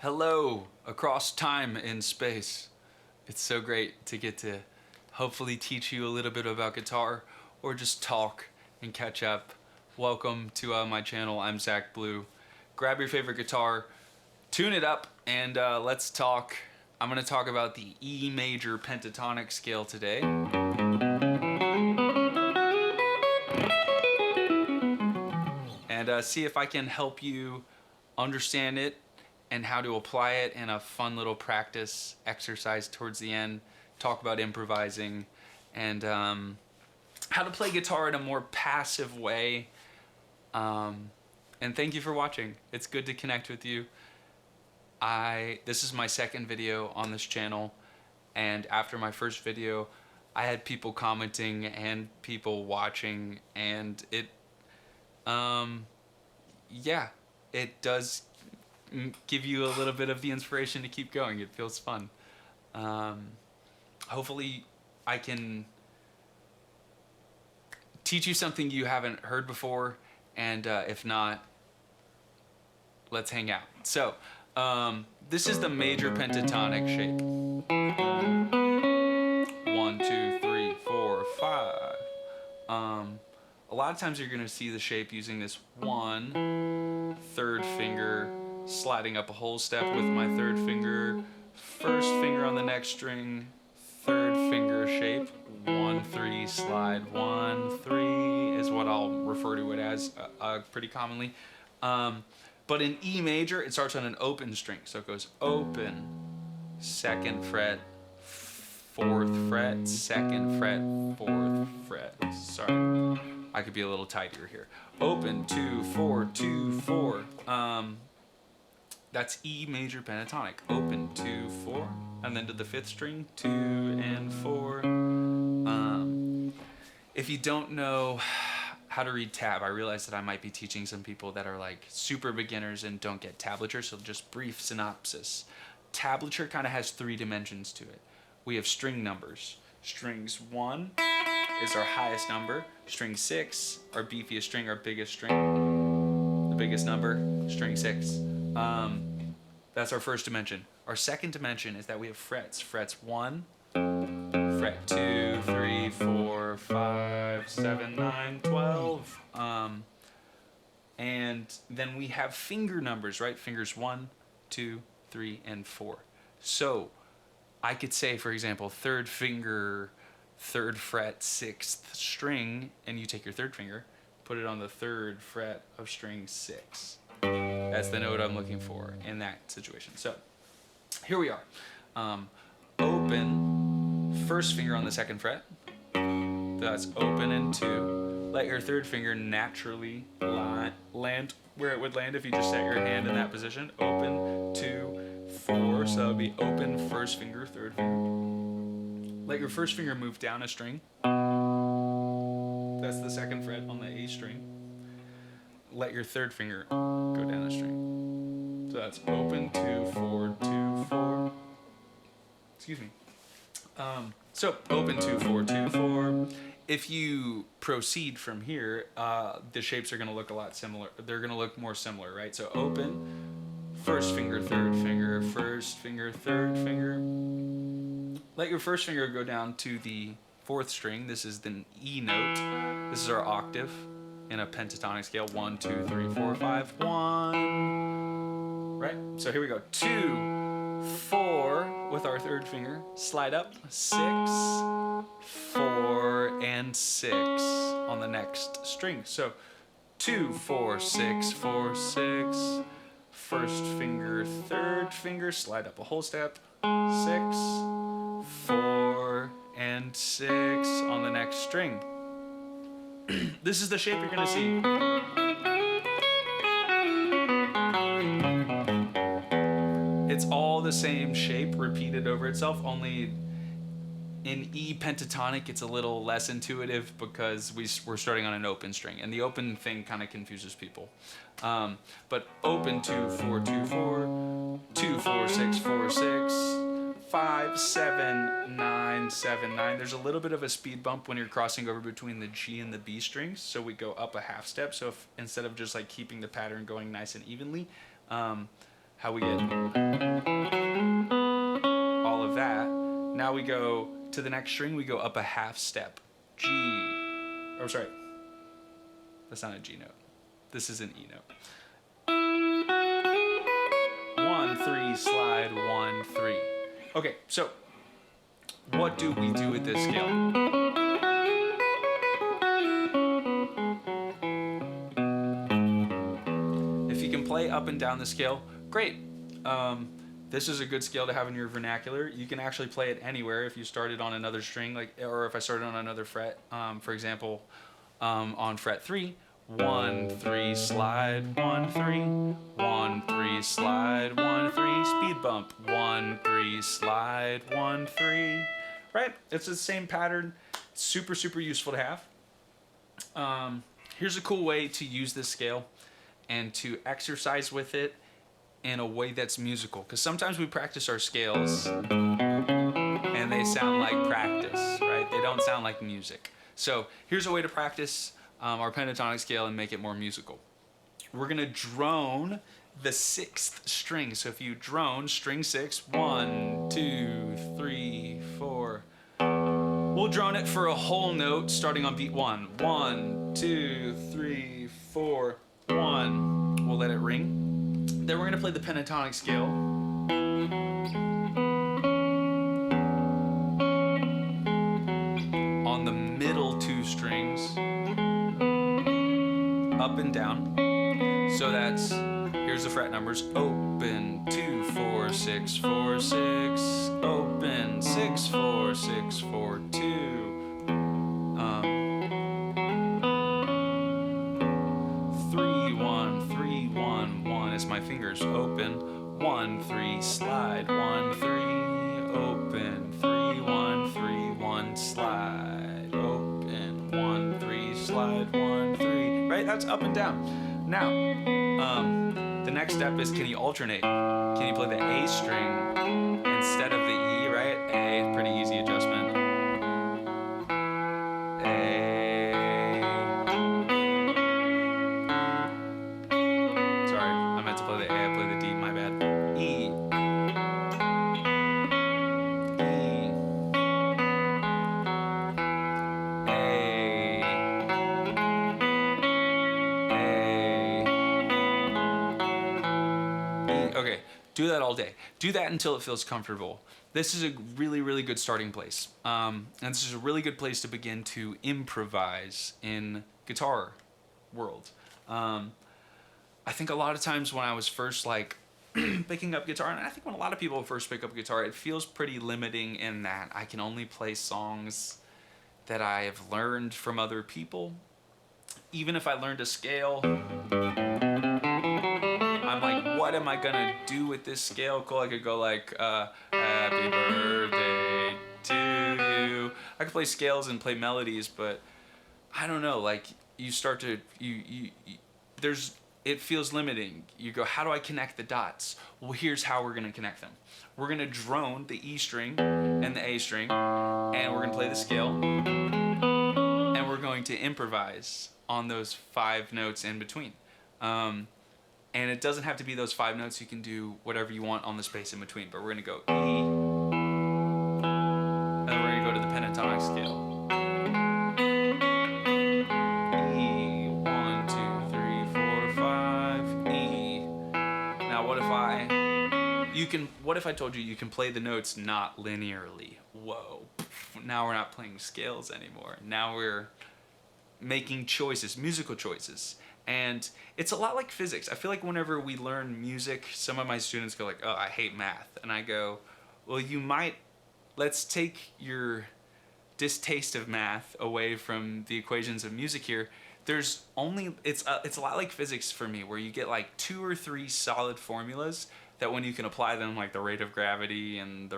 Hello, across time and space. It's so great to get to hopefully teach you a little bit about guitar or just talk and catch up. Welcome to my channel. I'm Zachy B. Grab your favorite guitar, tune it up, and let's talk. I'm going to talk about the E Major Pentatonic scale today. And see if I can help you understand it and how to apply it in a fun little practice exercise towards the end. Talk about improvising and how to play guitar in a more passive way. And thank you for watching. It's good to connect with you. This is my second video on this channel, and after my first video I had people commenting and people watching, and it yeah, it does give you a little bit of the inspiration to keep going. It feels fun. Hopefully I can teach you something you haven't heard before, and if not, let's hang out. So this is the major pentatonic shape. 1, 2, 3, 4, 5. A lot of times you're going to see the shape using this 1 third finger, sliding up a whole step with my third finger, first finger on the next string, third finger shape, 1, 3, slide, 1, 3 is what I'll refer to it as pretty commonly. But in E major, it starts on an open string, so it goes open, 2nd fret, 4th fret, 2nd fret, 4th fret. Sorry, I could be a little tidier here. Open, 2, 4, 2, 4. That's E major pentatonic. Open, 2, 4, and then to the 5th string, 2 and 4. If you don't know how to read tab, I realize that I might be teaching some people that are like super beginners and don't get tablature, so just brief synopsis. Tablature kind of has 3 dimensions to it. We have string numbers. Strings 1 is our highest number. String 6, our beefiest string, our biggest string. The biggest number, string 6. That's our first dimension. Our second dimension is that we have frets. Frets 1, fret 2, 3, 4, 5, 7, 9, 12. And then we have finger numbers, right? Fingers 1, 2, 3, and 4. So I could say, for example, 3rd finger, 3rd fret, 6th string, and you take your 3rd finger, put it on the 3rd fret of string 6. That's the note I'm looking for in that situation. So here we are. Open, 1st finger on the 2nd fret. That's open and 2. Let your 3rd finger naturally land where it would land if you just set your hand in that position. Open, 2, 4. So that would be open, 1st finger, 3rd finger. Let your 1st finger move down a string. That's the 2nd fret on the A string. Let your 3rd finger go down a string. So that's open, 2, 4, 2, 4. Excuse me. So open, 2, 4, 2, 4. If you proceed from here, the shapes are going to look a lot similar. They're going to look more similar, right? So open, 1st finger, 3rd finger, 1st finger, 3rd finger. Let your 1st finger go down to the 4th string. This is the E note. This is our octave in a pentatonic scale. 1, 2, 3, 4, 5, 1. Right? So here we go. 2, 4 with our 3rd finger. Slide up. 6, 4, and 6 on the next string. So 2, 4, 6, 4, 6. 1st finger, 3rd finger. Slide up a whole step. 6, 4, and 6 on the next string. This is the shape you're going to see. It's all the same shape repeated over itself, only in E pentatonic it's a little less intuitive because we're starting on an open string, and the open thing kind of confuses people. But open, 2, 4, 2, 4, 2, 4, 6, 4, 6, 5, 7, 9, 7, 9. There's a little bit of a speed bump when you're crossing over between the G and the B strings, so we go up a half step. So instead of just like keeping the pattern going nice and evenly, how we get all of that. Now we go to the next string, we go up a half step. G. Oh, sorry. That's not a G note. This is an E note. 1, 3, slide, 1, 3. Okay, so what do we do with this scale? If you can play up and down the scale, great. This is a good scale to have in your vernacular. You can actually play it anywhere if you started on another string, or if I started on another fret. For example, on fret 3, 1, 3, slide, 1, 3, 1, 3, slide, 1, 3, speed bump, 1, 3, slide, 1, 3. Right? It's the same pattern. Super, super useful to have. Here's a cool way to use this scale and to exercise with it in a way that's musical. Because sometimes we practice our scales and they sound like practice, right? They don't sound like music. So here's a way to practice our pentatonic scale and make it more musical. We're going to drone the 6th string. So if you drone string 6, 1, 2, 3, 4. We'll drone it for a whole note starting on beat 1. 1, 2, 3, 4, 1. We'll let it ring. Then we're going to play the pentatonic scale. On the middle 2 strings. Up and down. So that's, here's the fret numbers. Open, 2, 4, 6, 4, 6. Open, 6, 4, 6, 4, 2. 3, 1, 3, 1, 1 is my fingers. Open, 1, 3, slide, 1, 3. Open, 3, 1, 3, 1, slide. Open, 1, 3, slide, 1, 3. Right? That's up and down. Now, the next step is, can you alternate? Can you play the A string instead of the E, right? A, pretty easy adjustment. A. Sorry, I meant to play the A, I played the D, my bad. E. E. Okay, do that all day. Do that until it feels comfortable. This is a really, really good starting place. And this is a really good place to begin to improvise in guitar world. I think a lot of times when I was first picking up guitar, and I think when a lot of people first pick up guitar, it feels pretty limiting in that I can only play songs that I have learned from other people. Even if I learned a scale, I'm like, what am I gonna do with this scale? Cool, I could go happy birthday to you. I could play scales and play melodies, but I don't know, you start to, it feels limiting. You go, how do I connect the dots? Well, here's how we're gonna connect them. We're gonna drone the E string and the A string, and we're gonna play the scale, and we're going to improvise on those 5 notes in between. And it doesn't have to be those 5 notes. You can do whatever you want on the space in between. But we're going to go E. And then we're going to go to the pentatonic scale. E. 1, 2, 3, 4, 5. E. Now what if I told you you can play the notes not linearly? Whoa. Now we're not playing scales anymore. Now we're making choices, musical choices. And it's a lot like physics. I feel like whenever we learn music, some of my students go oh, I hate math. And I go, well, let's take your distaste of math away from the equations of music here. It's a lot like physics for me, where you get 2 or 3 solid formulas that when you can apply them, like the rate of gravity and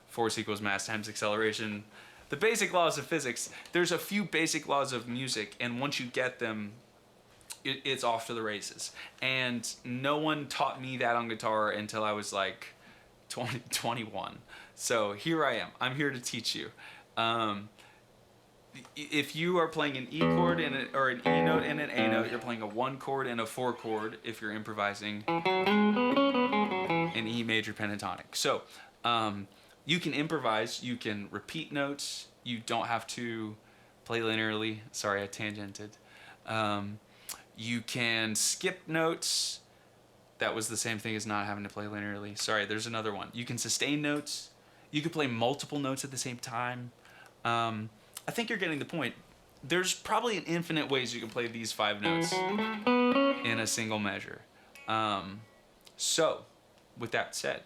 force equals mass times acceleration, the basic laws of physics, there's a few basic laws of music, and once you get them, it's off to the races. And no one taught me that on guitar until I was 21. So here I am. I'm here to teach you. if you are playing an E chord or an E note and an A note, you're playing a 1 chord and a 4 chord if you're improvising an E major pentatonic. So you can improvise, you can repeat notes, you don't have to play linearly. Sorry, I tangented. You can skip notes. That was the same thing as not having to play linearly. Sorry, there's another one. You can sustain notes. You can play multiple notes at the same time. I think you're getting the point. There's probably an infinite ways you can play these 5 notes in a single measure. So, with that said,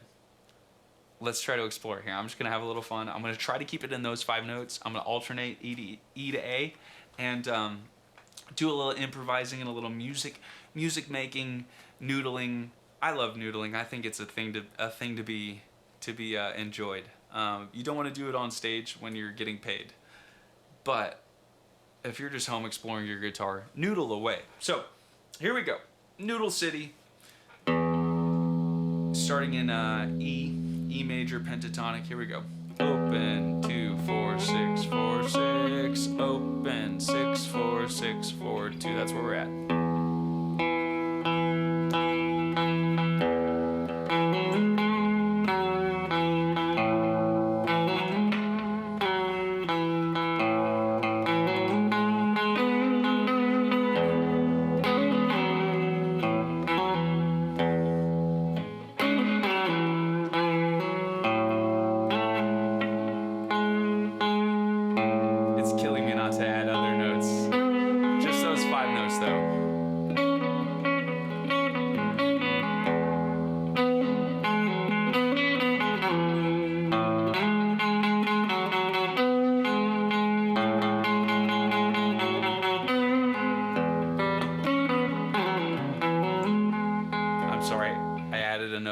let's try to explore here. I'm just going to have a little fun. I'm going to try to keep it in those 5 notes. I'm going to alternate E to A and do a little improvising and a little music making, noodling. I love noodling. I think it's a thing to be enjoyed. You don't want to do it on stage when you're getting paid. But if you're just home exploring your guitar, noodle away. So, here we go. Noodle City. Starting in E major pentatonic. Here we go. Open 2 4 6 4 6. Open 6 4 6 4 2. That's where we're at.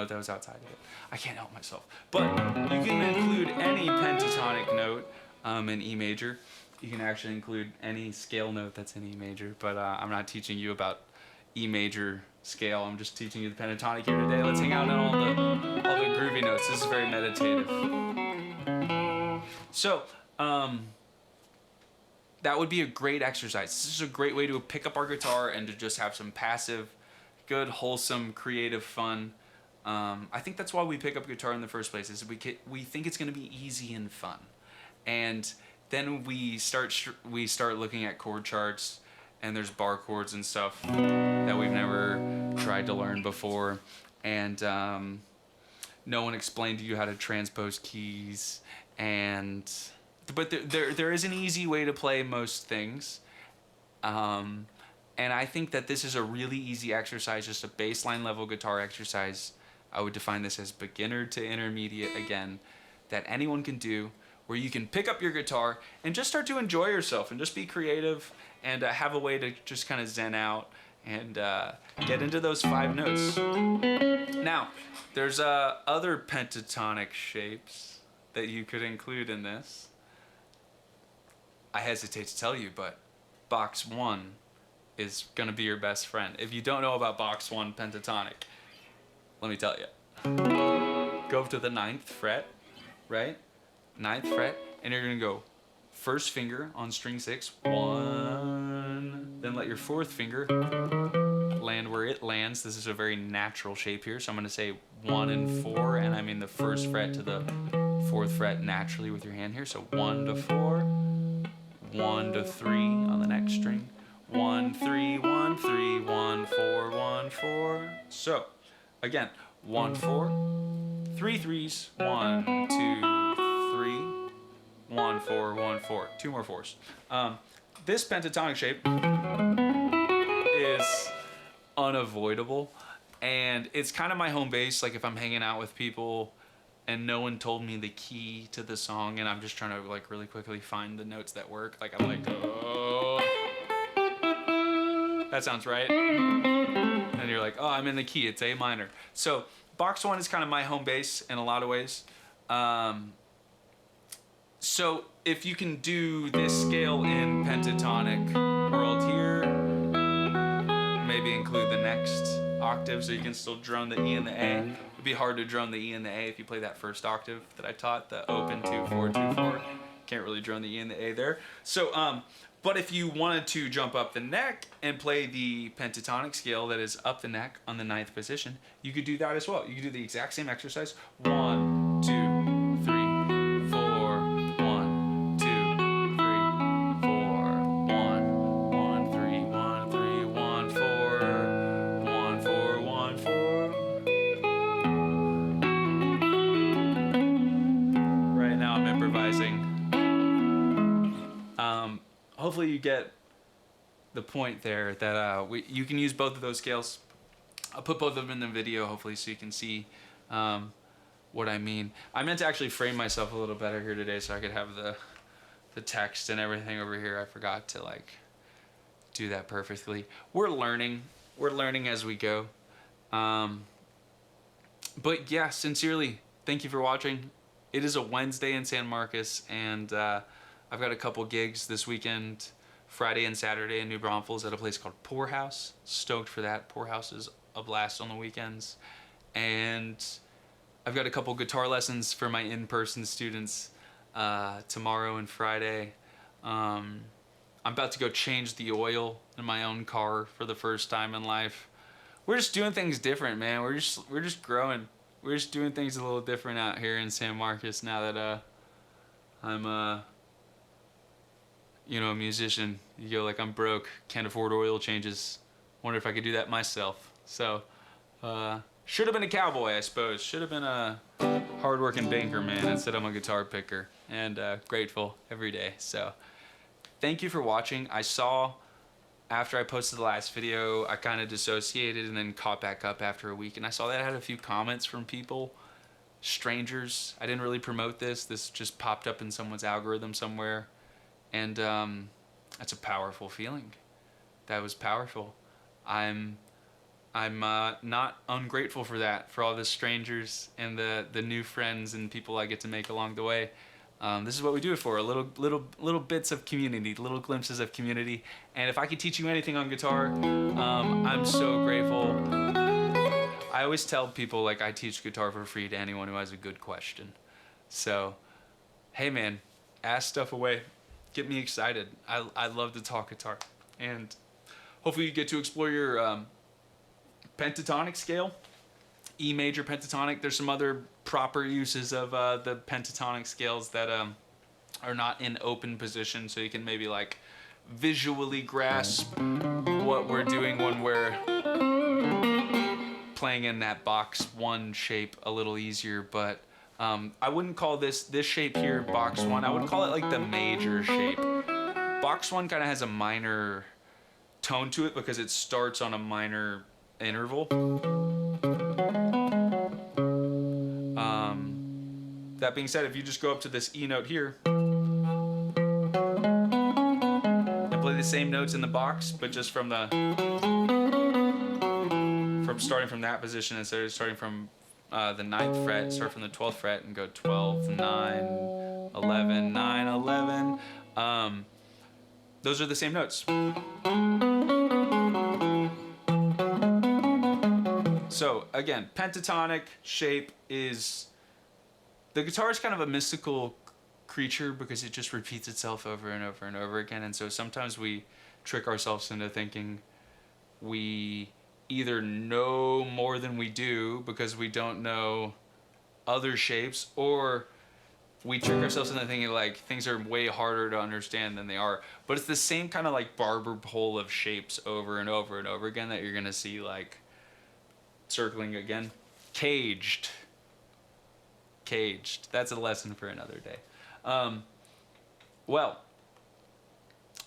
That was outside of it. I can't help myself. But you can include any pentatonic note in E major. You can actually include any scale note that's in E major, but I'm not teaching you about E major scale. I'm just teaching you the pentatonic here today. Let's hang out on all the groovy notes. This is very meditative. So, that would be a great exercise. This is a great way to pick up our guitar and to just have some passive, good, wholesome, creative fun. I think that's why we pick up guitar in the first place, is we think it's going to be easy and fun. And then we start looking at chord charts, and there's bar chords and stuff that we've never tried to learn before. And no one explained to you how to transpose keys. But there is an easy way to play most things. And I think that this is a really easy exercise, just a baseline level guitar exercise. I would define this as beginner to intermediate again, that anyone can do, where you can pick up your guitar and just start to enjoy yourself and just be creative and have a way to just kind of zen out and get into those 5 notes. Now, there's other pentatonic shapes that you could include in this. I hesitate to tell you, but box 1 is going to be your best friend. If you don't know about box 1 pentatonic, let me tell you. Go to the 9th fret, right? 9th fret, and you're going to go first finger on string 6, 1, then let your 4th finger land where it lands. This is a very natural shape here, so I'm going to say 1 and 4, and I mean the 1st fret to the 4th fret naturally with your hand here. So 1 to 4, 1 to 3 on the next string, 1 3 1 3 1 4 1 4. So again, 1 4, 3 3s, 1 2 3, 1 4 1 4. 2 more 4s. This pentatonic shape is unavoidable, and it's kind of my home base. Like if I'm hanging out with people and no one told me the key to the song, and I'm just trying to like really quickly find the notes that work. Like I'm like, oh, that sounds right. And you're like, oh, I'm in the key. It's A minor. So box 1 is kind of my home base in a lot of ways. So if you can do this scale in pentatonic world here, maybe include the next octave so you can still drone the E and the A. It'd be hard to drone the E and the A if you play that first octave that I taught, the open 2 4 2 4. Can't really drone the E and the A there. So, but if you wanted to jump up the neck and play the pentatonic scale that is up the neck on the 9th position, you could do that as well. You could do the exact same exercise. 1, 2, 3, 4. 1, 2, 3, 4. 1, 1, 3, 1, 3, 1, 4. 1, 4, 1, 4. Right now I'm improvising. Hopefully you get the point there that you can use both of those scales. I'll put both of them in the video hopefully so you can see what I mean. I meant to actually frame myself a little better here today so I could have the text and everything over here. I forgot to like do that perfectly. We're learning as we go. But yeah, sincerely, thank you for watching. It is a Wednesday in San Marcos, and I've got a couple gigs this weekend, Friday and Saturday in New Braunfels at a place called Poorhouse. Stoked for that. Poorhouse is a blast on the weekends. And I've got a couple guitar lessons for my in-person students tomorrow and Friday. I'm about to go change the oil in my own car for the first time in life. We're just doing things different, man. We're just growing. We're just doing things a little different out here in San Marcos now that I'm a musician. You go like, I'm broke, can't afford oil changes. Wonder if I could do that myself. So, should have been a cowboy, I suppose. Should have been a hardworking banker, man. Instead, I'm a guitar picker, and grateful every day. So, thank you for watching. I saw after I posted the last video, I kind of dissociated and then caught back up after a week, and I saw that I had a few comments from people, strangers. I didn't really promote this. This just popped up in someone's algorithm somewhere. And that's a powerful feeling. That was powerful. I'm not ungrateful for that, for all the strangers and the new friends and people I get to make along the way. This is what we do it for, little bits of community, little glimpses of community. And if I could teach you anything on guitar, I'm so grateful. I always tell people, like, I teach guitar for free to anyone who has a good question. So, hey man, ask stuff away. Get me excited. I love to talk guitar, and hopefully you get to explore your pentatonic scale, E major pentatonic. There's some other proper uses of the pentatonic scales that are not in open position, so you can maybe like visually grasp what we're doing when we're playing in that box 1 shape a little easier, but I wouldn't call this shape here box 1. I would call it like the major shape. Box 1 kind of has a minor tone to it because it starts on a minor interval. That being said, if you just go up to this E note here and play the same notes in the box, but just from starting from that position instead of starting from the 9th fret, start from the 12th fret and go 12, 9, 11, 9, 11. Those are the same notes. So again, pentatonic shape is, the guitar is kind of a mystical creature because it just repeats itself over and over and over again. And so sometimes we trick ourselves into thinking we either know more than we do because we don't know other shapes, or we trick ourselves into thinking like things are way harder to understand than they are. But it's the same kind of like barber pole of shapes over and over and over again that you're gonna see like circling again. Caged. That's a lesson for another day. Well,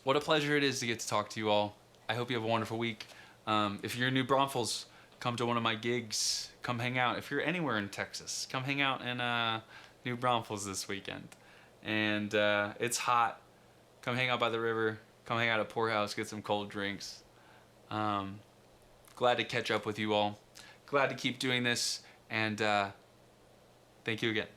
what a pleasure it is to get to talk to you all. I hope you have a wonderful week. If you're in New Braunfels, come to one of my gigs. Come hang out. If you're anywhere in Texas, come hang out in New Braunfels this weekend. And it's hot. Come hang out by the river. Come hang out at Poorhouse. Get some cold drinks. Glad to catch up with you all. Glad to keep doing this. And thank you again.